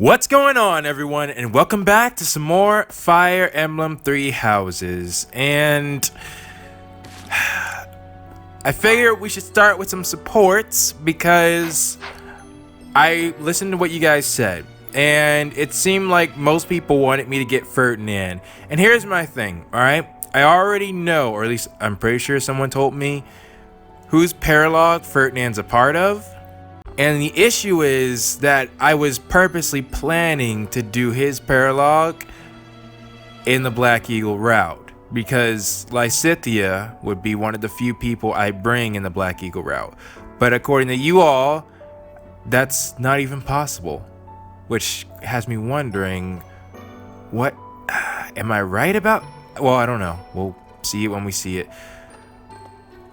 What's going on, everyone, and welcome back to some more Fire Emblem Three Houses. And I figured we should start with some supports because I listened to what you guys said, and it seemed like most people wanted me to get Ferdinand. And here's my thing, alright? I already know, or at least I'm pretty sure someone told me, whose paralogue Ferdinand's a part of. And the issue is that I was purposely planning to do his paralogue in the Black Eagle route, because Lysithea would be one of the few people I bring in the Black Eagle route. But according to you all, that's not even possible, which has me wondering, what am I right about? Well, I don't know. We'll see it when we see it.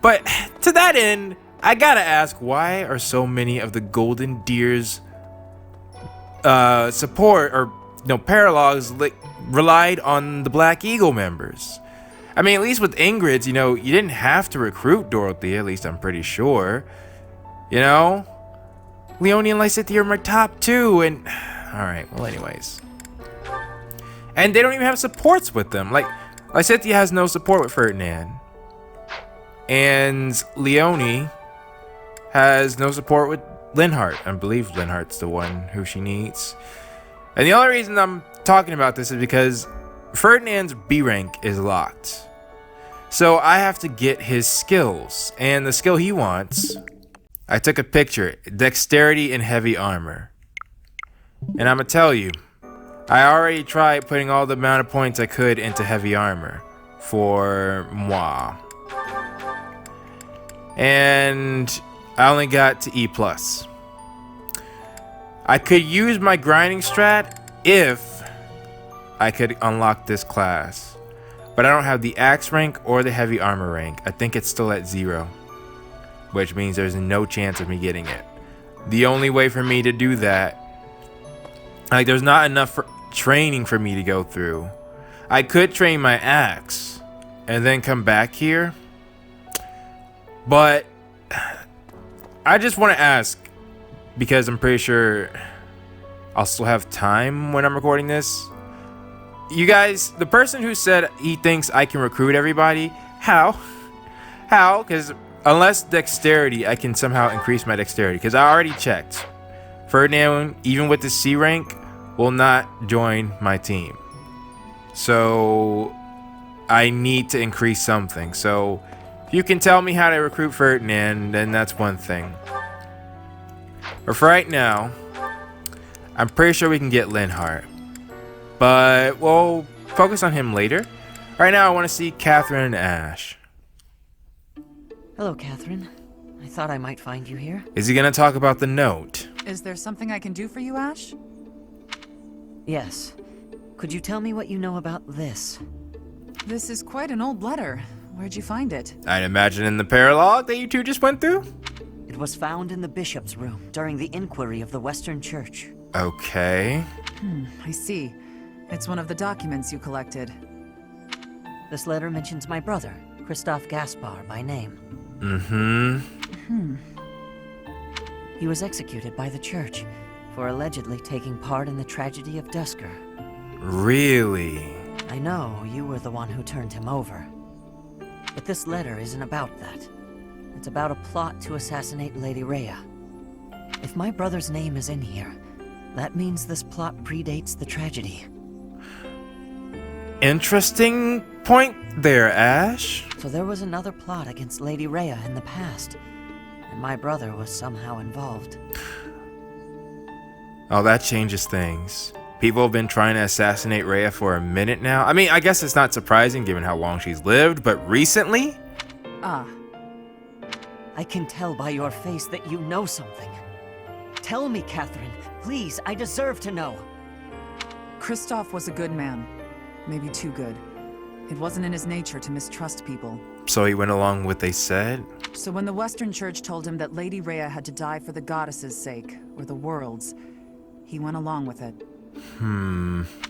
But to that end, I gotta ask, why are so many of the Golden Deer's support or paralogues relied on the Black Eagle members? I mean, at least with Ingrid's, you didn't have to recruit Dorothy. At least I'm pretty sure. Leonie and Lysithea are my top two, and all right. Well, anyways, and they don't even have supports with them. Like Lysithea has no support with Ferdinand, and Leonie has no support with Linhardt. I believe Linhardt's the one who she needs. And the only reason I'm talking about this is because Ferdinand's B rank is locked. So I have to get his skills. And the skill he wants, I took a picture. Dexterity and heavy armor. And I'm going to tell you, I already tried putting all the amount of points I could into heavy armor for moi. And I only got to E+. I could use my grinding strat if I could unlock this class, but I don't have the axe rank or the heavy armor rank. I think it's still at 0, which means there's no chance of me getting it. The only way for me to do that, there's not enough training for me to go through. I could train my axe and then come back here, but I just want to ask, because I'm pretty sure I'll still have time when I'm recording this. You guys, the person who said he thinks I can recruit everybody, how? Because unless dexterity, I can somehow increase my dexterity. Because I already checked. Ferdinand, even with the C rank, will not join my team. So I need to increase something. So if you can tell me how to recruit Ferdinand, then that's one thing. But for right now, I'm pretty sure we can get Linhardt. But we'll focus on him later. Right now, I want to see Catherine and Ash. Hello, Catherine. I thought I might find you here. Is he going to talk about the note? Is there something I can do for you, Ash? Yes. Could you tell me what you know about this? This is quite an old letter. Where'd you find it? I'd imagine in the paralogue that you two just went through? It was found in the bishop's room during the inquiry of the Western Church. Okay. I see. It's one of the documents you collected. This letter mentions my brother, Christoph Gaspar, by name. He was executed by the church for allegedly taking part in the tragedy of Dusker. Really? I know you were the one who turned him over. But this letter isn't about that. It's about a plot to assassinate Lady Rhea. If my brother's name is in here, that means this plot predates the tragedy. Interesting point there, Ash. So there was another plot against Lady Rhea in the past, and my brother was somehow involved. Oh, that changes things. People have been trying to assassinate Rhea for a minute now. I mean, I guess it's not surprising given how long she's lived, but recently? I can tell by your face that you know something. Tell me, Catherine. Please, I deserve to know. Christoph was a good man. Maybe too good. It wasn't in his nature to mistrust people. So he went along with what they said? So when the Western Church told him that Lady Rhea had to die for the goddess's sake, or the world's, he went along with it.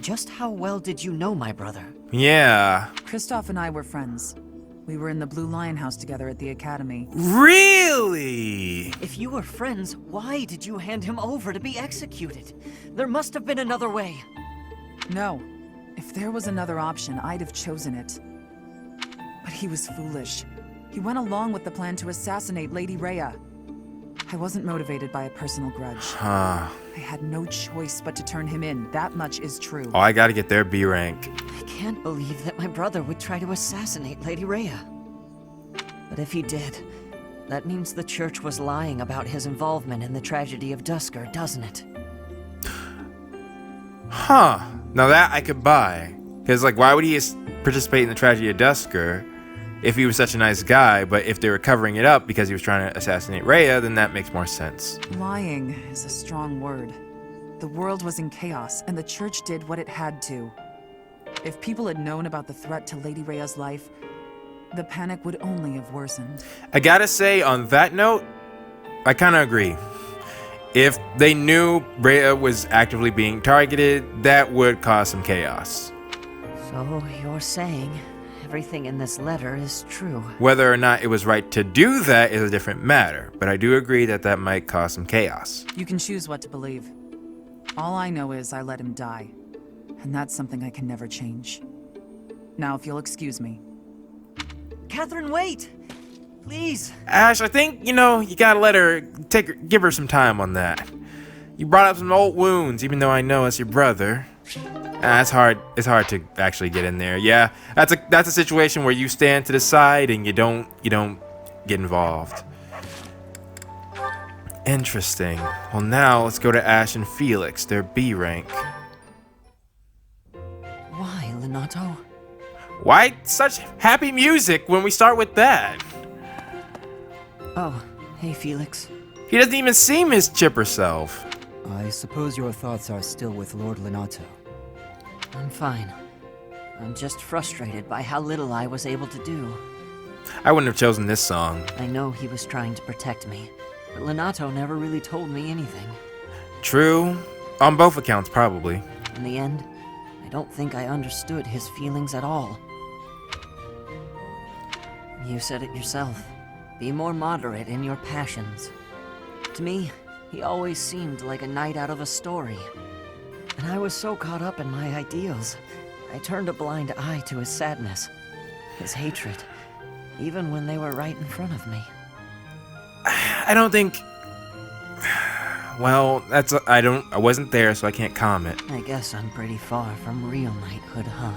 Just how well did you know my brother? Yeah. Christoph and I were friends. We were in the Blue Lion House together at the academy. Really? If you were friends, why did you hand him over to be executed? There must have been another way. No. If there was another option, I'd have chosen it. But he was foolish. He went along with the plan to assassinate Lady Rhea. I wasn't motivated by a personal grudge. I had no choice but to turn him in. That much is true. Oh, I gotta get their B rank. I can't believe that my brother would try to assassinate Lady Rhea. But if he did, that means the church was lying about his involvement in the tragedy of Dusker, doesn't it? Huh. Now that I could buy. Because, like, why would he participate in the tragedy of Dusker if he was such a nice guy? But if they were covering it up because he was trying to assassinate Rhea, then that makes more sense. Lying is a strong word. The world was in chaos, and the church did what it had to. If people had known about the threat to Lady Rhea's life, the panic would only have worsened. I gotta say, on that note, I kind of agree. If they knew Rhea was actively being targeted, that would cause some chaos. So you're saying everything in this letter is true? Whether or not it was right to do that is a different matter, but I do agree that that might cause some chaos. You can choose what to believe. All I know is I let him die, and that's something I can never change. Now, if you'll excuse me. Catherine, wait! Please! Ash, I think, you gotta give her some time on that. You brought up some old wounds, even though I know it's your brother. It's hard to actually get in there. Yeah, that's a situation where you stand to the side and you don't get involved. Interesting. Well, now let's go to Ash and Felix, their B rank. Why, Lenato? Why such happy music when we start with that? Oh, hey Felix. He doesn't even seem his chipper self. I suppose your thoughts are still with Lord Lenato. I'm fine. I'm just frustrated by how little I was able to do. I wouldn't have chosen this song. I know he was trying to protect me, but Lenato never really told me anything. True. On both accounts, probably. In the end, I don't think I understood his feelings at all. You said it yourself. Be more moderate in your passions. To me, he always seemed like a knight out of a story. And I was so caught up in my ideals, I turned a blind eye to his sadness, his hatred, even when they were right in front of me. I don't think... Well, I wasn't there, so I can't comment. I guess I'm pretty far from real knighthood, huh?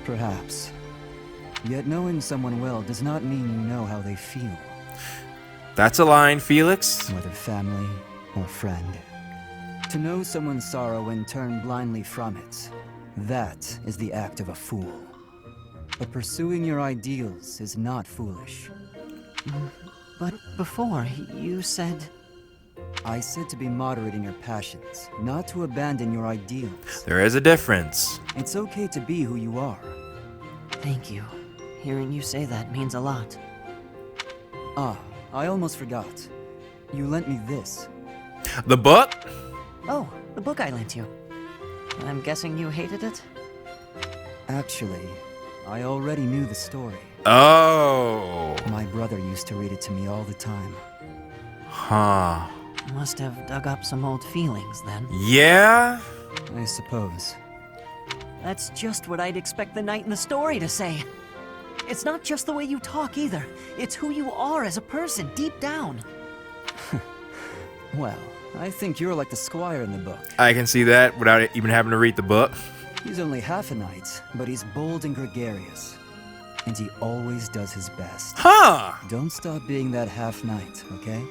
Perhaps. Yet knowing someone well does not mean you know how they feel, That's a line, Felix. whether family or friend. To know someone's sorrow and turn blindly from it, that is the act of a fool. But pursuing your ideals is not foolish. But before, you said... I said to be moderate in your passions, not to abandon your ideals. There is a difference. It's okay to be who you are. Thank you. Hearing you say that means a lot. Ah, I almost forgot. You lent me this. The book? Oh, the book I lent you. I'm guessing you hated it? Actually, I already knew the story. Oh. My brother used to read it to me all the time. Huh. Must have dug up some old feelings, then. Yeah? I suppose. That's just what I'd expect the knight in the story to say. It's not just the way you talk, either. It's who you are as a person, deep down. Well, I think you're like the squire in the book. I can see that without even having to read the book. He's only half a knight, but he's bold and gregarious. And he always does his best. Huh. Don't stop being that half knight, okay?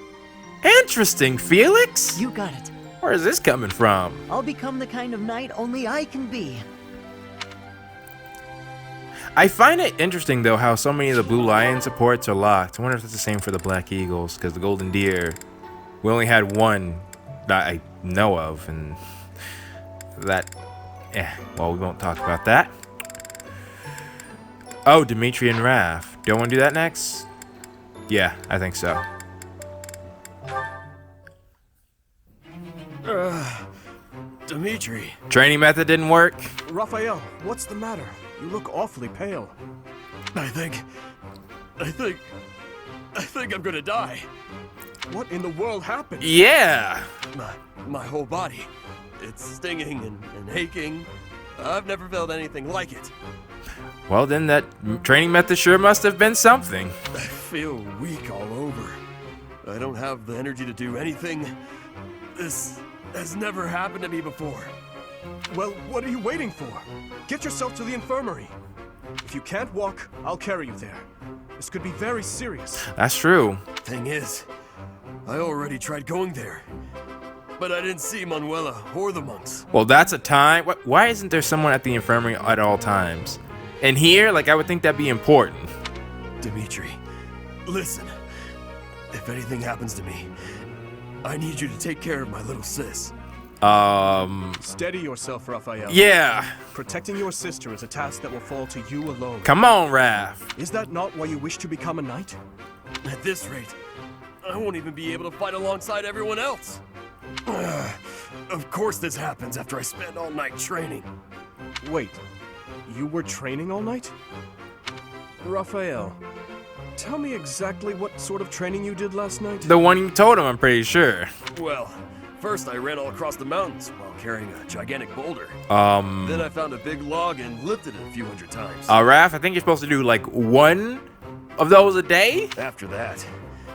Interesting, Felix. You got it. Where is this coming from? I'll become the kind of knight only I can be. I find it interesting, though, how so many of the Blue Lion supports are locked. I wonder if it's the same for the Black Eagles, because the Golden Deer, we only had one that I know of, and that, well, we won't talk about that. Oh, Dimitri and Raph. Do I want to do that next? Yeah, I think so. Dimitri. Training method didn't work. Raphael, what's the matter? You look awfully pale. I think I'm gonna die. What in the world happened? Yeah. My whole body. It's stinging and aching. I've never felt anything like it. Well, then that training method sure must have been something. I feel weak all over. I don't have the energy to do anything. This has never happened to me before. Well, what are you waiting for? Get yourself to the infirmary. If you can't walk, I'll carry you there. This could be very serious. That's true. Thing is, I already tried going there. But I didn't see Manuela or the monks. Well, that's a time. Why isn't there someone at the infirmary at all times? And here, like, I would think that'd be important. Dimitri, listen. If anything happens to me, I need you to take care of my little sis. Steady yourself, Raphael. Yeah. Protecting your sister is a task that will fall to you alone. Come on, Raph. Is that not why you wish to become a knight? At this rate, I won't even be able to fight alongside everyone else. Of course this happens after I spend all night training. Wait, you were training all night? Raphael, tell me exactly what sort of training you did last night? The one you told him, I'm pretty sure. Well, first I ran all across the mountains while carrying a gigantic boulder. Then I found a big log and lifted it a few hundred times. Raph, I think you're supposed to do like one of those a day? After that,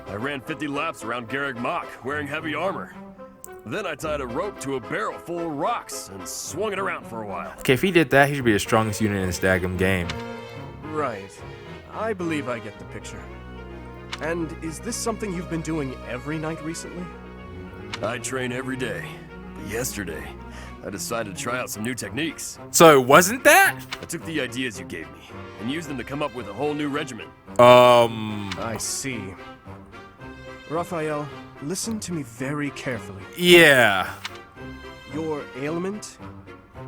I ran 50 laps around Garreg Mach wearing heavy armor. Then I tied a rope to a barrel full of rocks and swung it around for a while. Okay, if he did that, he should be the strongest unit in this daggum game. Right. I believe I get the picture. And is this something you've been doing every night recently? I train every day. But yesterday, I decided to try out some new techniques. So it wasn't that? I took the ideas you gave me and used them to come up with a whole new regimen. I see. Raphael, listen to me very carefully. Yeah. Your ailment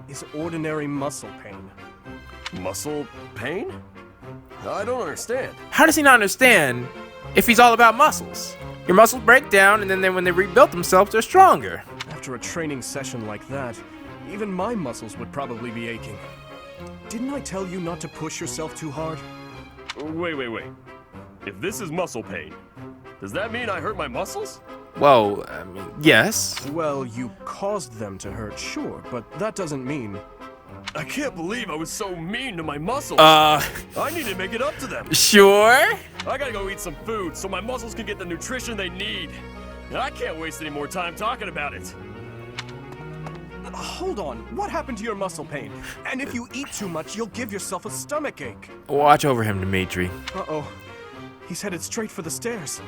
is ordinary muscle pain. Muscle pain? I don't understand. How does he not understand if he's all about muscles? Your muscles break down, and then when they rebuild themselves, they're stronger. After a training session like that, even my muscles would probably be aching. Didn't I tell you not to push yourself too hard? Wait. If this is muscle pain, does that mean I hurt my muscles? Well, I mean, yes. Well, you caused them to hurt, sure, but that doesn't mean... I can't believe I was so mean to my muscles. I need to make it up to them. Sure? I gotta go eat some food so my muscles can get the nutrition they need. And I can't waste any more time talking about it. Hold on, what happened to your muscle pain? And if you eat too much, you'll give yourself a stomachache. Watch over him, Dimitri. Uh-oh. He's headed straight for the stairs.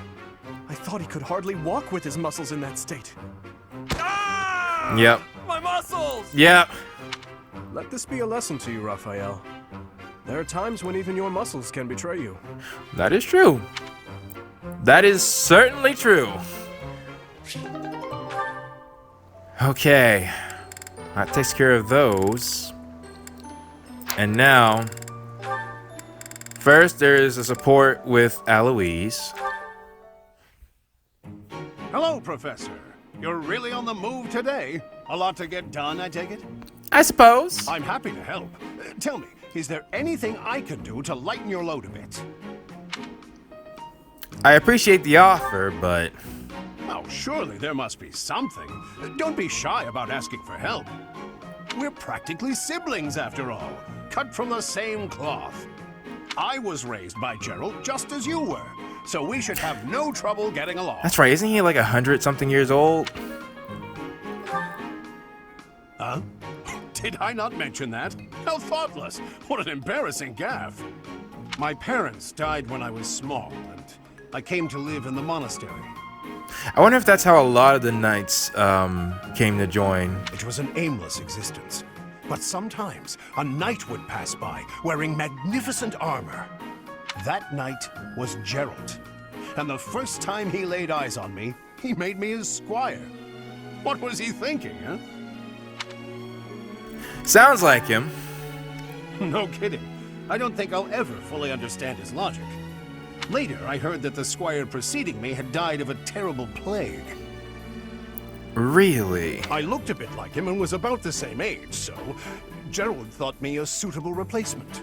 I thought he could hardly walk with his muscles in that state. Ah! Yep. My muscles! Yep. Let this be a lesson to you, Raphael. There are times when even your muscles can betray you. That is true. That is certainly true. Okay. That takes care of those. And now, first there is a support with Eloise. Hello, Professor. You're really on the move today. A lot to get done, I take it? I suppose. I'm happy to help. Tell me, is there anything I can do to lighten your load a bit? I appreciate the offer, but... Oh, surely there must be something. Don't be shy about asking for help. We're practically siblings, after all. Cut from the same cloth. I was raised by Gerald just as you were, so we should have no trouble getting along. That's right, isn't he like 100-something years old? Huh? Did I not mention that? How thoughtless! What an embarrassing gaffe! My parents died when I was small, and I came to live in the monastery. I wonder if that's how a lot of the knights came to join. It was an aimless existence. But sometimes a knight would pass by wearing magnificent armor. That knight was Gerald. And the first time he laid eyes on me, he made me his squire. What was he thinking, huh? Sounds like him. No kidding. I don't think I'll ever fully understand his logic. Later, I heard that the squire preceding me had died of a terrible plague. Really? I looked a bit like him and was about the same age, so Gerald thought me a suitable replacement.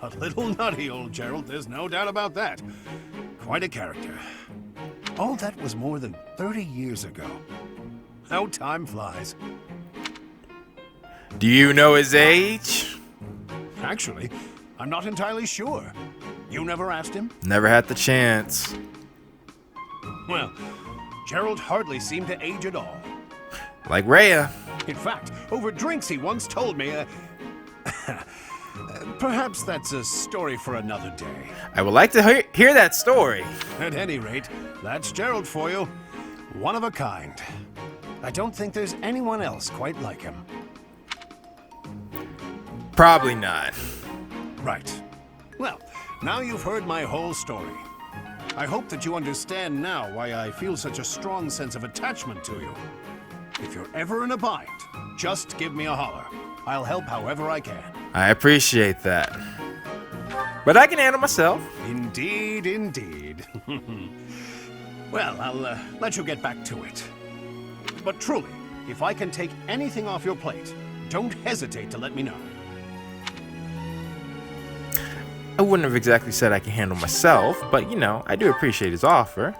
A little nutty, old Gerald, there's no doubt about that. Quite a character. All that was more than 30 years ago. How time flies. Do you know his age? Actually, I'm not entirely sure. You never asked him? Never had the chance. Well, Gerald hardly seemed to age at all. Like Rhea. In fact, over drinks he once told me, perhaps that's a story for another day. I would like to hear that story. At any rate, that's Gerald for you. One of a kind. I don't think there's anyone else quite like him. Probably not. Right. Well, now you've heard my whole story. I hope that you understand now why I feel such a strong sense of attachment to you. If you're ever in a bind, just give me a holler. I'll help however I can. I appreciate that. But I can handle myself. Indeed, indeed. Well, I'll let you get back to it. But truly, if I can take anything off your plate, don't hesitate to let me know. I wouldn't have exactly said I can handle myself, but you know, I do appreciate his offer.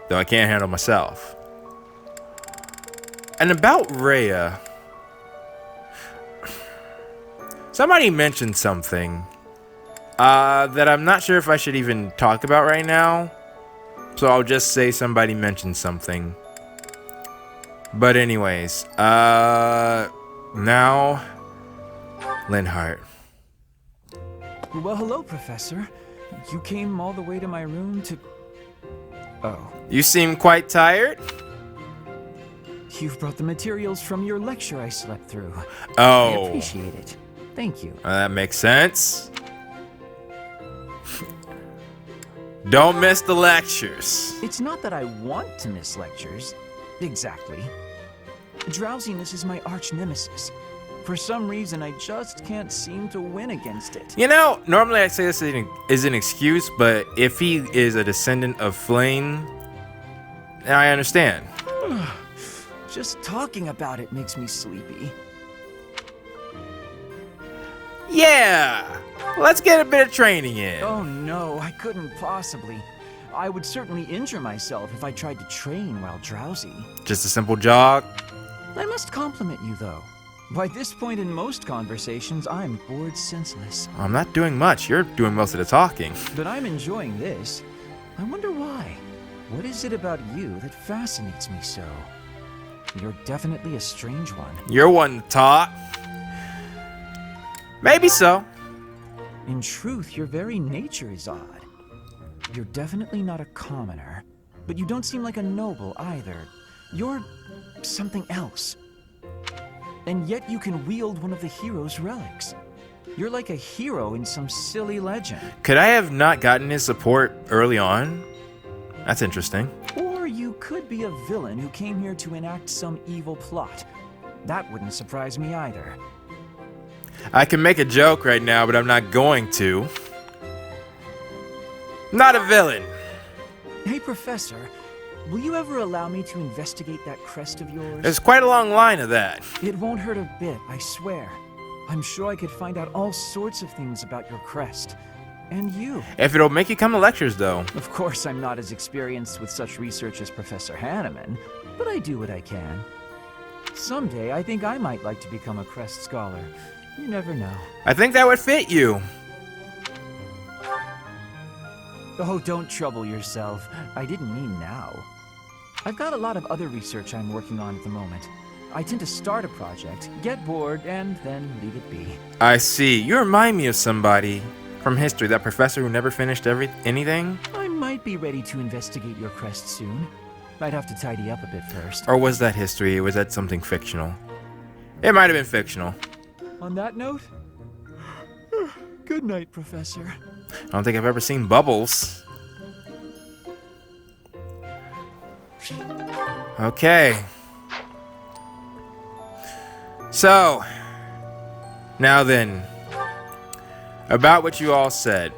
Though I can't handle myself. And about Rhea, somebody mentioned something that I'm not sure if I should even talk about right now. So I'll just say somebody mentioned something. But anyways, now Linhardt. Well, hello, Professor. You came all the way to my room to... Oh. You seem quite tired. You've brought the materials from your lecture I slept through. Oh. I appreciate it. Thank you. That makes sense. Don't miss the lectures. It's not that I want to miss lectures. Exactly. Drowsiness is my arch nemesis. For some reason, I just can't seem to win against it. You know, normally I say this is an excuse, but if he is a descendant of flame, I understand. Just talking about it makes me sleepy. Yeah, let's get a bit of training in. Oh no, I couldn't possibly. I would certainly injure myself if I tried to train while drowsy. Just a simple jog. I must compliment you, though. By this point in most conversations, I'm bored senseless. I'm not doing much. You're doing most of the talking. But I'm enjoying this. I wonder why. What is it about you that fascinates me so? You're definitely a strange one. You're one to talk. Maybe so. In truth, your very nature is odd. You're definitely not a commoner, but you don't seem like a noble either. You're something else. And yet you can wield one of the hero's relics. You're like a hero in some silly legend. Could I have not gotten his support early on? That's interesting. Or you could be a villain who came here to enact some evil plot. That wouldn't surprise me either. I can make a joke right now, but I'm not going to. Not a villain. Hey, Professor. Will you ever allow me to investigate that crest of yours? There's quite a long line of that. It won't hurt a bit, I swear. I'm sure I could find out all sorts of things about your crest. And you. If it'll make you come to lectures, though. Of course, I'm not as experienced with such research as Professor Hanneman, but I do what I can. Someday, I think I might like to become a crest scholar. You never know. I think that would fit you. Oh, don't trouble yourself. I didn't mean now. I've got a lot of other research I'm working on at the moment. I tend to start a project, get bored, and then leave it be. I see. You remind me of somebody from history, that professor who never finished anything. I might be ready to investigate your crest soon. I'd have to tidy up a bit first. Or was that history? Or was that something fictional? It might have been fictional. On that note, good night, Professor. I don't think I've ever seen Bubbles. Okay. So, now then, about what you all said.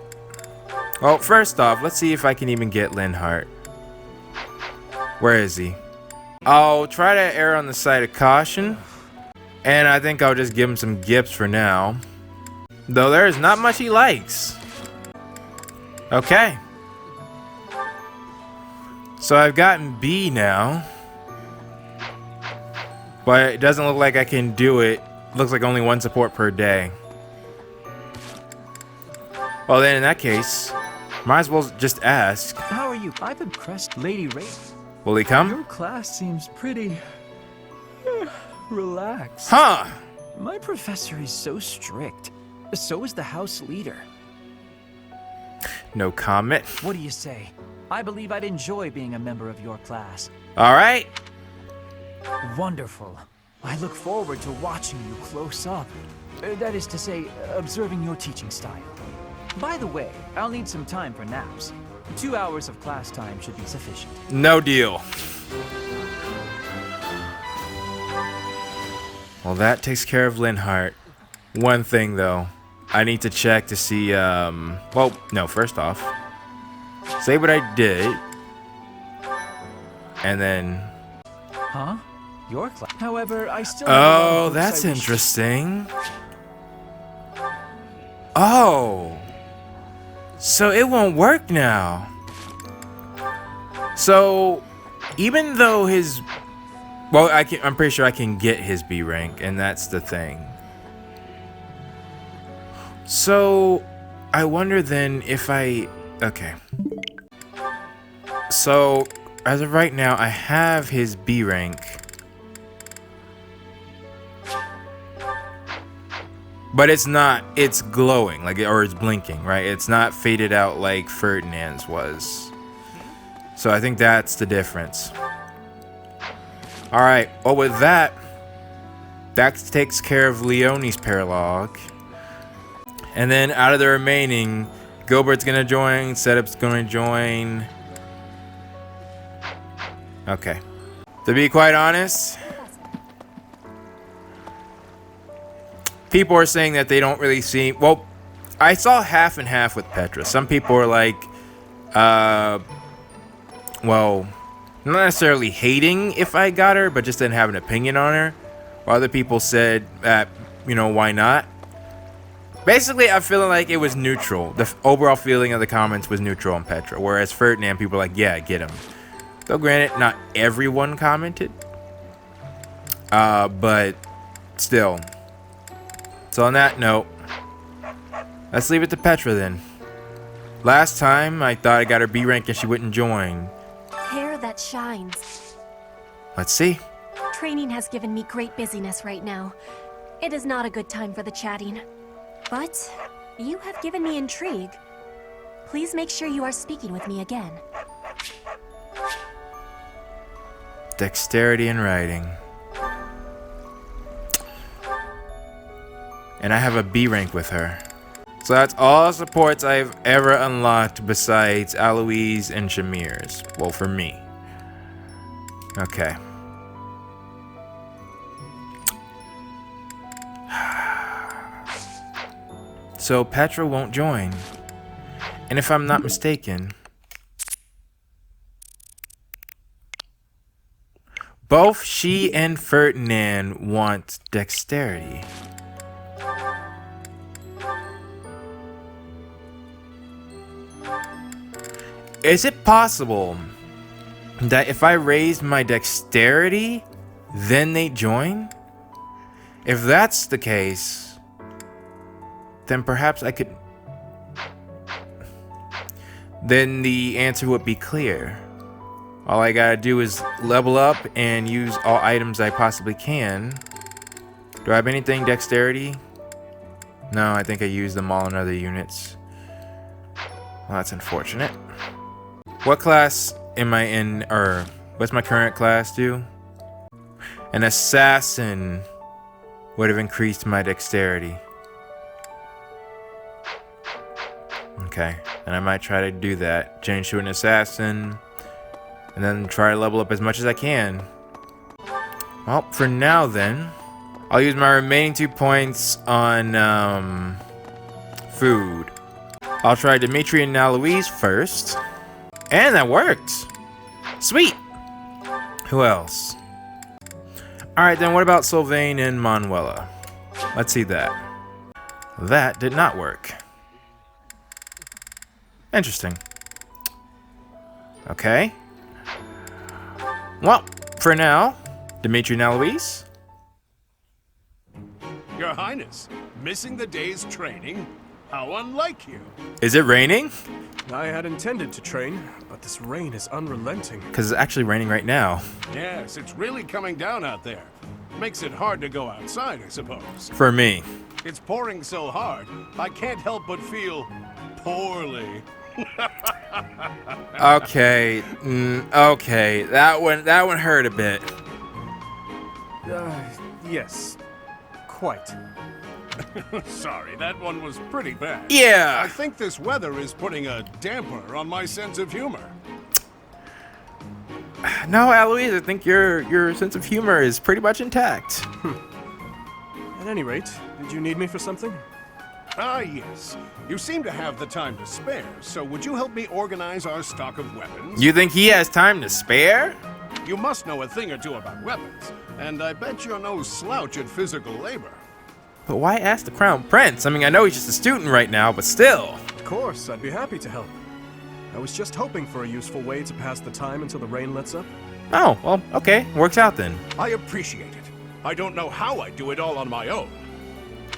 Well, first off, let's see if I can even get Linhardt. Where is he? I'll try to err on the side of caution, and I think I'll just give him some gifts for now. Though there's not much he likes. Okay. So I've gotten B now. But it doesn't look like I can do it. Looks like only 1 support per day. Well then in that case, might as well just ask. How are you? I'm impressed, Lady Ray. Will he come? Your class seems pretty relaxed. Huh! My professor is so strict. So is the house leader. No comment. What do you say? I believe I'd enjoy being a member of your class. Alright. Wonderful. I look forward to watching you close up. That is to say, observing your teaching style. By the way, I'll need some time for naps. 2 hours of class time should be sufficient. No deal. Well, that takes care of Linhart. One thing, though. I need to check to see, well, no, first off. Say what I did. And then... Huh? Your class? However, I still... Oh, that's interesting. Oh. So it won't work now. So, even though his... Well, I'm pretty sure I can get his B rank, and that's the thing. So, I wonder then if I... Okay. So, as of right now, I have his B rank. But it's not, it's glowing, like, or it's blinking, right? It's not faded out like Ferdinand's was. So I think that's the difference. Alright, well with that takes care of Leonie's paralogue. And then out of the remaining, Gilbert's gonna join, Setup's gonna join. Okay. To be quite honest, people are saying that they don't really see... Well, I saw half and half with Petra. Some people are like, well, not necessarily hating if I got her, but just didn't have an opinion on her. While other people said that, you know, why not? Basically, I'm feeling like it was neutral. The overall feeling of the comments was neutral on Petra. Whereas Ferdinand, people are like, yeah, get him. Though granted, not everyone commented. But still... So on that note, let's leave it to Petra then. Last time, I thought I got her B rank and she wouldn't join. Hair that shines. Let's see. Training has given me great busyness right now. It is not a good time for the chatting. But you have given me intrigue. Please make sure you are speaking with me again. Dexterity in writing. And I have a B rank with her. So that's all supports I've ever unlocked besides Aloys and Shamir's. Well, for me. Okay. So Petra won't join. And if I'm not mistaken, both she and Ferdinand want dexterity. Is it possible that if I raised my dexterity, then they join? If that's the case, then perhaps I could... Then the answer would be clear. All I gotta do is level up and use all items I possibly can. Do I have anything dexterity? No, I think I used them all in other units. Well, that's unfortunate. What class am I in, or what's my current class do? An assassin would have increased my dexterity. Okay, and I might try to do that. Change to an assassin, and then try to level up as much as I can. Well, for now then, I'll use my remaining 2 points on food. I'll try Dimitri and Aloys first. And that worked. Sweet. Who else? Alright, then what about Sylvain and Manuela? Let's see that. That did not work. Interesting. Okay. Well, for now, Dimitri and Eloise. Your Highness, missing the day's training? How unlike you. Is it raining? I had intended to train, but this rain is unrelenting. Because it's actually raining right now. Yes, it's really coming down out there. Makes it hard to go outside, I suppose. For me. It's pouring so hard, I can't help but feel poorly. Okay. Okay. That one hurt a bit. Yes. Quite. Sorry, that one was pretty bad. Yeah. I think this weather is putting a damper on my sense of humor. No, Eloise, I think your sense of humor is pretty much intact. At any rate, did you need me for something? Ah, yes. You seem to have the time to spare, so would you help me organize our stock of weapons? You think he has time to spare? You must know a thing or two about weapons, and I bet you're no slouch at physical labor. But why ask the Crown Prince? I mean, I know he's just a student right now, but still. Of course, I'd be happy to help. I was just hoping for a useful way to pass the time until the rain lets up. Oh, well, okay. Works out then. I appreciate it. I don't know how I do it all on my own.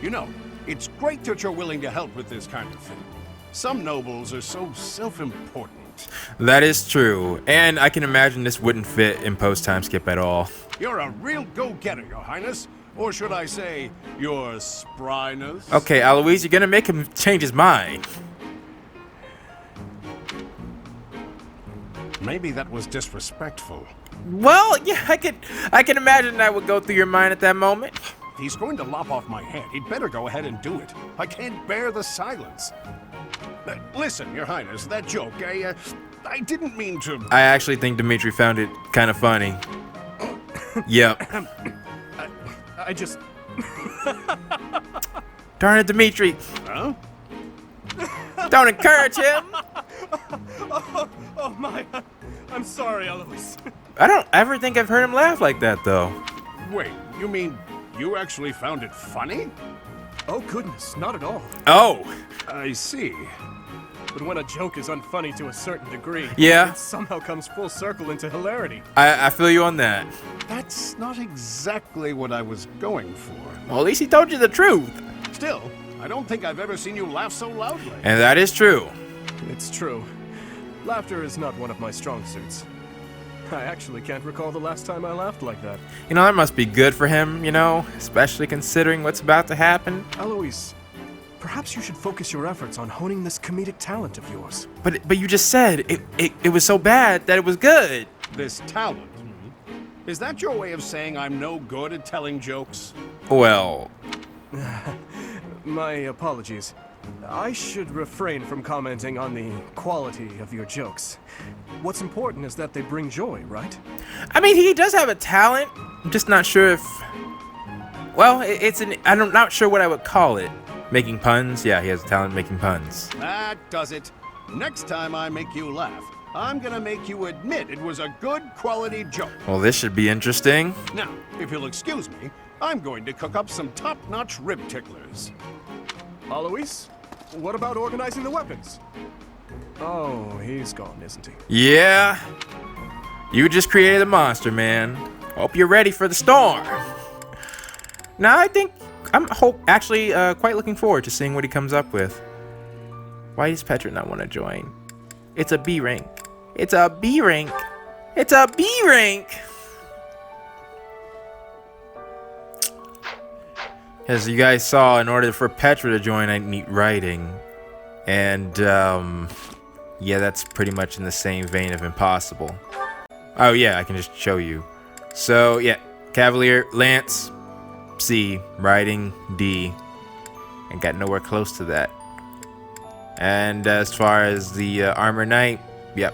You know, it's great that you're willing to help with this kind of thing. Some nobles are so self-important. That is true. And I can imagine this wouldn't fit in post-time skip at all. You're a real go-getter, Your Highness. Or should I say, your spryness? Okay, Eloise, you're gonna make him change his mind. Maybe that was disrespectful. Well, yeah, I can imagine that would go through your mind at that moment. If he's going to lop off my head, he'd better go ahead and do it. I can't bear the silence. Listen, Your Highness, that joke, I didn't mean to... I actually think Dimitri found it kind of funny. Yep. I just... Darn it, Dimitri. Huh? Don't encourage him. Oh my... I'm sorry, Eloise. I don't ever think I've heard him laugh like that, though. Wait, you mean you actually found it funny? Oh goodness, not at all. Oh. I see. But when a joke is unfunny to a certain degree, Yeah. it somehow comes full circle into hilarity. I feel you on that. That's not exactly what I was going for. Well, at least he told you the truth. Still, I don't think I've ever seen you laugh so loudly. And that is true. It's true. Laughter is not one of my strong suits. I actually can't recall the last time I laughed like that. You know, that must be good for him, you know, especially considering what's about to happen. Eloise, perhaps you should focus your efforts on honing this comedic talent of yours. But you just said it was so bad that it was good. This talent. Is that your way of saying I'm no good at telling jokes? Well, My apologies. I should refrain from commenting on the quality of your jokes. What's important is that they bring joy, right? I mean, he does have a talent. I'm just not sure if... Well, I'm not sure what I would call it. Making puns? Yeah, he has a talent making puns. That does it. Next time I make you laugh, I'm gonna make you admit it was a good quality joke. Well, this should be interesting. Now, if you'll excuse me, I'm going to cook up some top-notch rib ticklers. Eloise, what about organizing the weapons? Oh, he's gone, isn't he? Yeah. You just created a monster, man. Hope you're ready for the storm. Now, I think I'm actually quite looking forward to seeing what he comes up with. Why does Petra not want to join? It's a B rank. It's a B rank. It's a B rank. As you guys saw, in order for Petra to join, I need writing. And, yeah, that's pretty much in the same vein of impossible. Oh, yeah, I can just show you. So, yeah, Cavalier, Lance, C, writing, D. And got nowhere close to that. And as far as the Armor Knight, yep,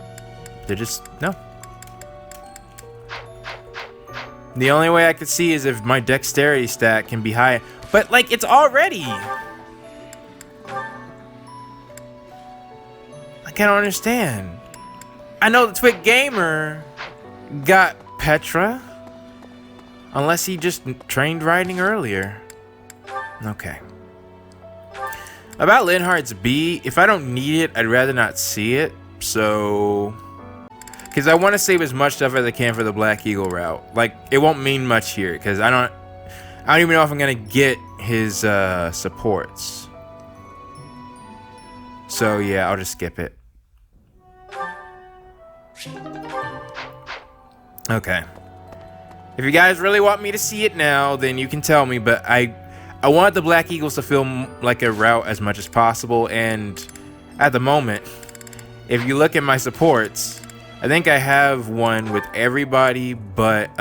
they're just, no. The only way I could see is if my dexterity stat can be high. But, like, it's already. I can't understand. I know the Twit Gamer got Petra. Unless he just trained writing earlier. Okay. About Linhardt's B, if I don't need it, I'd rather not see it. So, because I want to save as much stuff as I can for the Black Eagle route. Like, it won't mean much here because I don't even know if I'm gonna get his supports. So yeah, I'll just skip it. Okay. If you guys really want me to see it now, then you can tell me. But I want the Black Eagles to feel like a route as much as possible. And at the moment, if you look at my supports, I think I have one with everybody but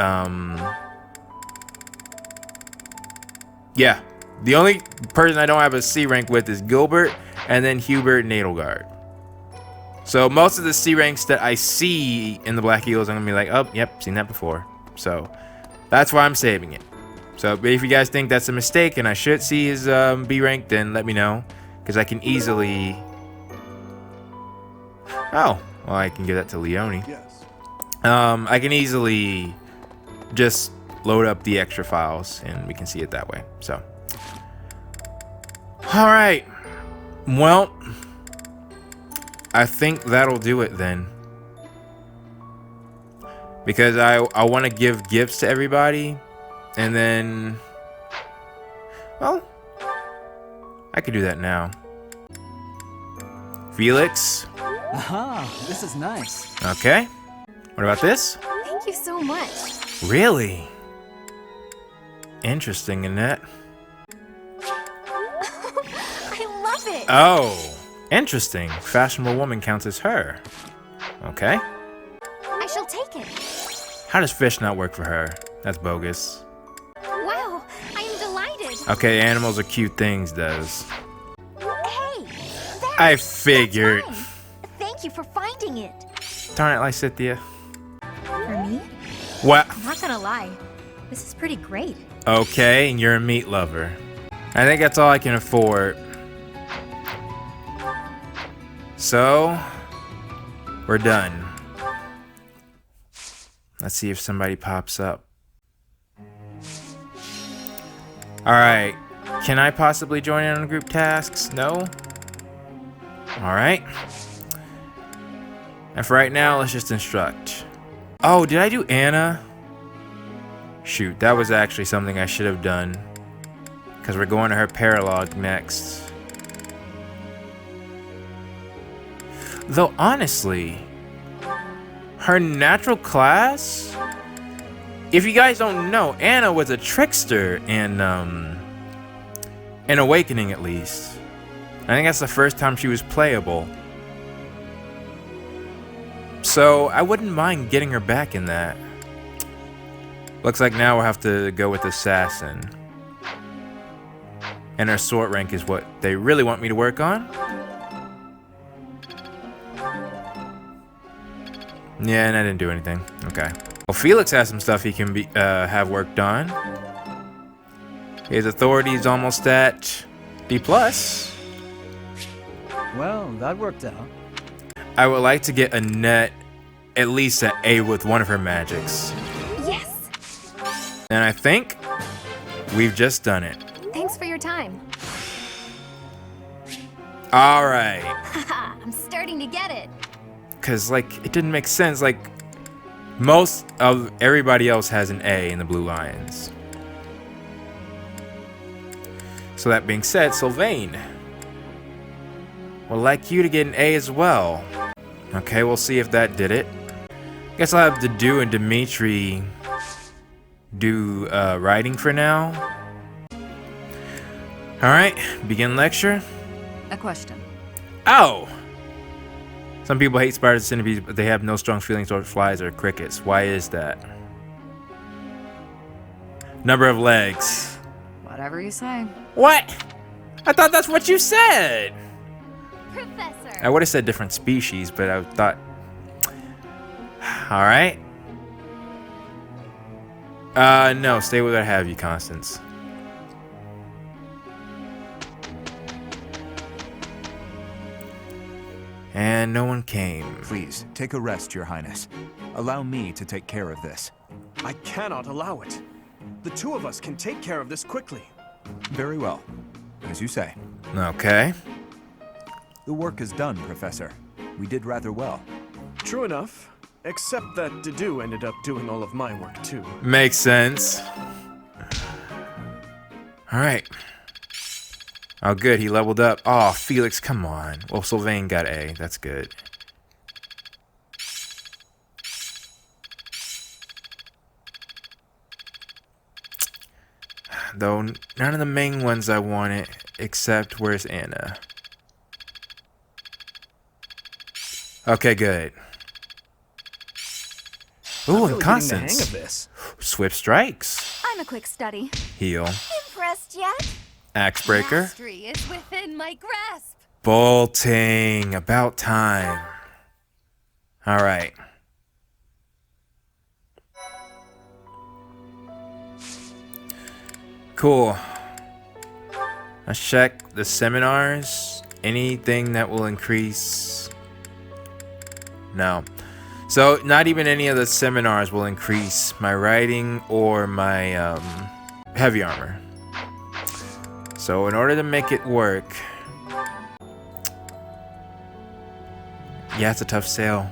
yeah, the only person I don't have a C rank with is Gilbert, and then Hubert and Nadelgard. So most of the C ranks that I see in the Black Eagles, I'm gonna be like, oh, yep, seen that before. So that's why I'm saving it. So if you guys think that's a mistake and I should see his B rank, then let me know, because I can easily. Oh, well, I can give that to Leone. Yes. I can easily just load up the extra files and we can see it that way. So, all right. Well, I think that'll do it then. Because I want to give gifts to everybody, and then, well, I could do that now. Felix. Aha, this is nice. Okay. What about this? Thank you so much. Really? Interesting, Annette. I love it. Oh, interesting. Fashionable woman counts as her. Okay. I shall take it. How does fish not work for her? That's bogus. Wow, I am delighted. Okay, animals are cute things, does. Hey, I figured. that's mine. Thank you for finding it. Darn it, Lysithia. For me? What? I'm not gonna lie. This is pretty great. Okay, and you're a meat lover. I think that's all I can afford. So, we're done. Let's see if somebody pops up. Alright. Can I possibly join in on group tasks? No? Alright. And for right now, let's just instruct. Oh, did I do Anna? Shoot, that was actually something I should have done. Because we're going to her paralogue next. Though, honestly, her natural class? If you guys don't know, Anna was a trickster in Awakening, at least. I think that's the first time she was playable. So, I wouldn't mind getting her back in that. Looks like now we'll have to go with Assassin. And her sword rank is what they really want me to work on. Yeah, and I didn't do anything. Okay. Well, Felix has some stuff he can have worked on. His authority is almost at D+. Well, that worked out. I would like to get Annette at least at A with one of her magics. Yes. And I think we've just done it. Thanks for your time. All right. Haha, I'm starting to get it. Because, like, it didn't make sense. Like, most of everybody else has an A in the Blue Lions. So that being said, Sylvain would like you to get an A as well. Okay, we'll see if that did it. Guess I'll have Dedu and Dimitri do writing for now. Alright, begin lecture. A question. Oh! Some people hate spiders and centipedes, but they have no strong feelings towards flies or crickets. Why is that? Number of legs. Whatever you say. What? I thought that's what you said! Professor. I would have said different species, but I thought... Alright. No, stay with what I have you, Constance. And no one came. Please, take a rest, Your Highness. Allow me to take care of this. I cannot allow it. The two of us can take care of this quickly. Very well. As you say. Okay. The work is done, Professor. We did rather well. True enough. Except that Dedu ended up doing all of my work too. Makes sense. Alright. Oh, good. He leveled up. Oh, Felix, come on. Well, Sylvain got A. That's good. Though none of the main ones I wanted, except where's Anna? Okay, good. Ooh, and Constance. Getting the hang of this. Swift strikes. I'm a quick study. Heal. Impressed yet? Axe breaker. Mastery is within my grasp. Bolting. About time. Alright. Cool. Let's check the seminars. Anything that will increase... No. So, not even any of the seminars will increase my riding or my heavy armor. So, in order to make it work... Yeah, it's a tough sale.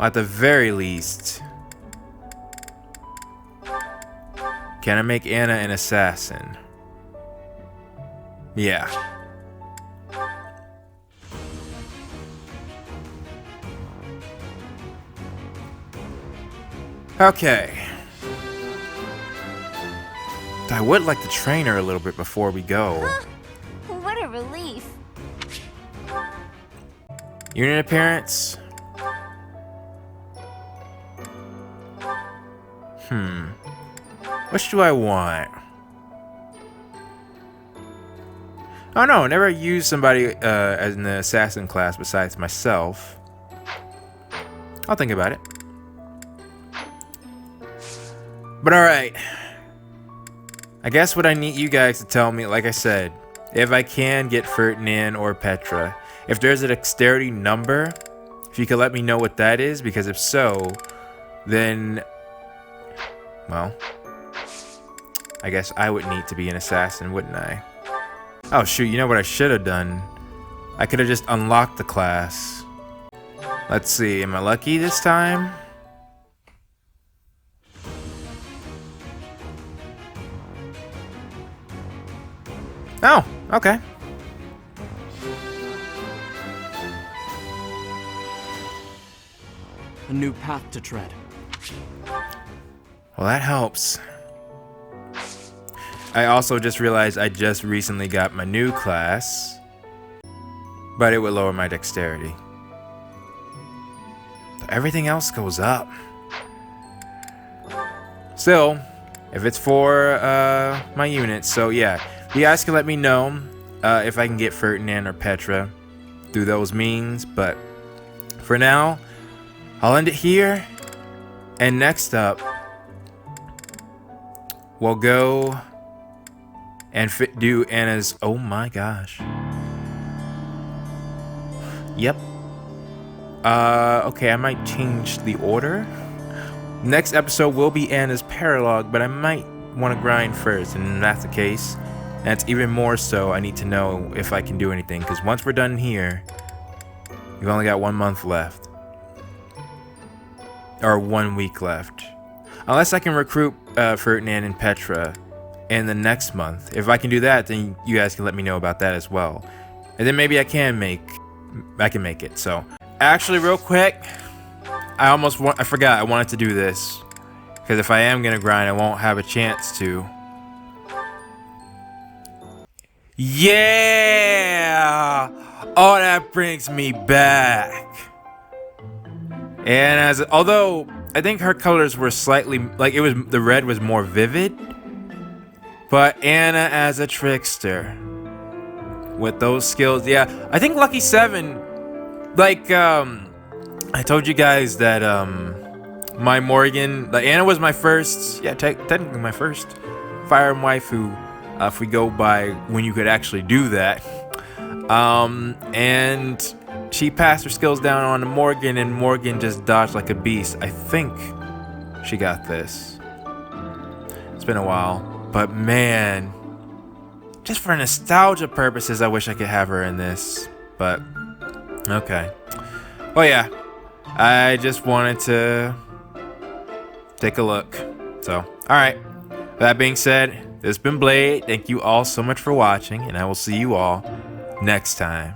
At the very least... Can I make Anna an assassin? Yeah. Okay. I would like to train her a little bit before we go. What a relief. Unit appearance? Which do I want? Oh no, I never used somebody as an assassin class besides myself. I'll think about it. But alright. I guess what I need you guys to tell me, like I said, if I can get Ferdinand or Petra. If there's a dexterity number, if you could let me know what that is, because if so, then, well, I guess I would need to be an assassin, wouldn't I? Oh shoot, you know what I should have done? I could have just unlocked the class. Let's see, am I lucky this time? Oh, okay. A new path to tread. Well, that helps. I also just realized I just recently got my new class, but it would lower my dexterity. Everything else goes up. Still, if it's for my units, so yeah. You guys can let me know if I can get Ferdinand or Petra through those means, but for now, I'll end it here. And next up, we'll go and do Anna's... Oh my gosh. Yep. Okay, I might change the order. Next episode will be Anna's paralogue, but I might want to grind first, and if that's the case, that's even more so I need to know if I can do anything, because once we're done here, we've only got 1 month left. Or 1 week left. Unless I can recruit Ferdinand and Petra in the next month. If I can do that, then you guys can let me know about that as well. And then maybe I can make it. So, actually, real quick, I forgot I wanted to do this. Because if I am gonna grind, I won't have a chance to. Yeah! Oh, that brings me back. And although I think her colors were slightly like the red was more vivid, but Anna as a trickster with those skills, yeah. I think Lucky 7, like I told you guys that my Morgan, like Anna was my first, yeah, technically my first Fire and Waifu, if we go by when you could actually do that, and she passed her skills down on to Morgan, and Morgan just dodged like a beast. I think she got this. It's been a while, but man, just for nostalgia purposes, I wish I could have her in this. but okay. Oh yeah, I just wanted to take a look. So, alright. That being said, this has been Blade. Thank you all so much for watching, and I will see you all next time.